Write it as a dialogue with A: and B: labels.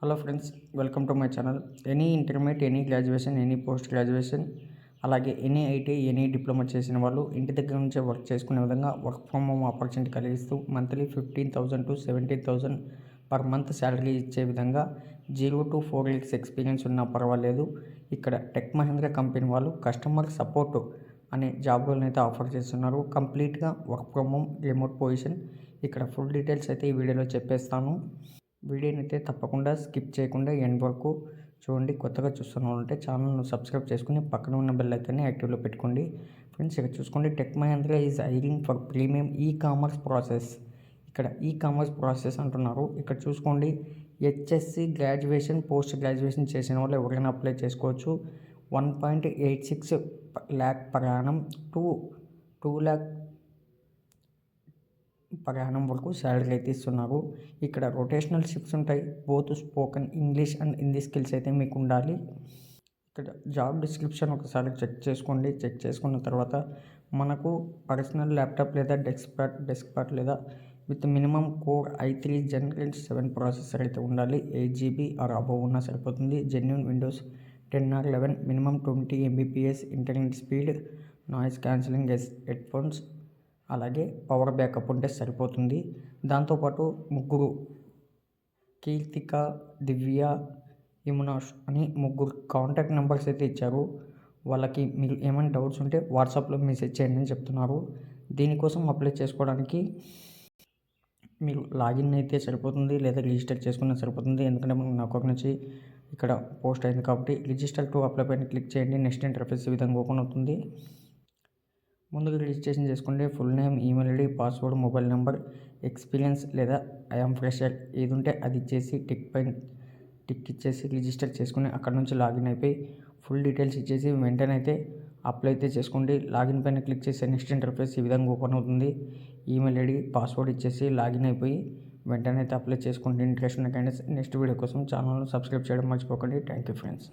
A: Hello friends, welcome to my channel. Any intermediate, any graduation, any post graduation, అలాగే any IT, any diploma చేసిన వాళ్ళు ఇంటి దగ్గర నుంచే వర్క్ చేసుకునే విధంగా వర్క్ ఫ్రమ్ హోమ్ ఆపర్చునిటీ కలిగిస్తూ monthly 15,000 to 17,000 per month salary ఇచ్చే విధంగా 0 to 4 years ఎక్స్పీరియన్స్ ఉన్నా పర్వాలేదు. ఇక్కడ టెక్ మహీంద్రా కంపెనీ వాళ్ళు కస్టమర్ సపోర్ట్ అనే జాబ్ రోల్ని అయితే ఆఫర్ చేస్తున్నారు. కంప్లీట్గా work from home remote position. ఇక్కడ ఫుల్ డీటెయిల్స్ అయితే ఈ వీడియోలో చెప్పేస్తాను. వీడియోని అయితే తప్పకుండా స్కిప్ చేయకుండా ఎండ్ వరకు చూడండి. కొత్తగా చూస్తున్నారంటే ఛానల్ను సబ్స్క్రైబ్ చేసుకుని పక్కన ఉన్న బెల్ ఐకాన్ని యాక్టివ్లో పెట్టుకోండి. ఫ్రెండ్స్, ఇక్కడ చూసుకోండి, tech Mahindra is hiring for premium e commerce process. ఇక్కడ ఈ కామర్స్ ప్రాసెస్ అంటున్నారు. ఇక్కడ చూసుకోండి, హెచ్ఎస్సి గ్రాడ్యుయేషన్, పోస్ట్ గ్రాడ్యుయేషన్ చేసిన వాళ్ళు ఎవరైనా అప్లై చేసుకోవచ్చు. 1.86 lakh per annum to 2 lakh per annum వరకు శాలరీ అయితే ఇస్తున్నారు. ఇక్కడ రొటేషనల్ షిఫ్ట్స్ ఉంటాయి. Both spoken English and Hindi skills అయితే మీకు ఉండాలి. ఇక్కడ జాబ్ డిస్క్రిప్షన్ ఒకసారి చెక్ చేసుకోండి. చెక్ చేసుకున్న తర్వాత మనకు పర్సనల్ ల్యాప్టాప్ లేదా డెస్క్టాప్ లేదా with minimum core i3 Gen 7 processor అయితే ఉండాలి. 8 GB ఆర్ అబోవ్ ఉన్నా సరిపోతుంది. Genuine Windows 10 or 11, minimum 20 Mbps internet speed, noise cancelling headphones, అలాగే పవర్ బ్యాకప్ ఉంటే సరిపోతుంది. దాంతోపాటు ముగ్గురు, కీర్తిక, దివ్య, యమునాష్ అని ముగ్గురు కాంటాక్ట్ నెంబర్స్ అయితే ఇచ్చారు. వాళ్ళకి మీరు ఏమైనా డౌట్స్ ఉంటే వాట్సాప్లో మెసేజ్ చేయండి అని చెప్తున్నారు. దీనికోసం అప్లై చేసుకోవడానికి మీరు లాగిన్ అయితే సరిపోతుంది, లేదా రిజిస్టర్ చేసుకున్నా సరిపోతుంది. ఎందుకంటే మనకు నా అకౌంట్ నుంచి ఇక్కడ పోస్ట్ అయింది కాబట్టి రిజిస్టర్ టు అప్లై పైన క్లిక్ చేయండి. నెక్స్ట్ ఇంటర్ఫేస్ ఈ విధంగా ఓపెన్ అవుతుంది. ముందుగా రిజిస్ట్రేషన్ చేసుకోండి. Full name, email ID, password, mobile number, experience లేదా ఐఎమ్ ఫ్రెషర్ ఏది ఉంటే అది ఇచ్చేసి టిక్ ఇచ్చేసి రిజిస్టర్ చేసుకుని అక్కడ నుంచి లాగిన్ అయిపోయి ఫుల్ డీటెయిల్స్ ఇచ్చేసి వెంటనే అయితే అప్లై అయితే చేసుకోండి. లాగిన్ పైన క్లిక్ చేసి నెక్స్ట్ ఇంటర్ఫేస్ ఈ విధంగా ఓపెన్ అవుతుంది. ఈమెయిల్ ఐడి, పాస్వర్డ్ ఇచ్చేసి లాగిన్ అయిపోయి వెంటనే అయితే అప్లై చేసుకోండి. ఇంట్రెస్ట్ ఉన్న క్యాండిడేట్స్ నెక్స్ట్ వీడియో కోసం ఛానల్ను సబ్స్క్రైబ్ చేయడం మర్చిపోకండి. Thank you friends.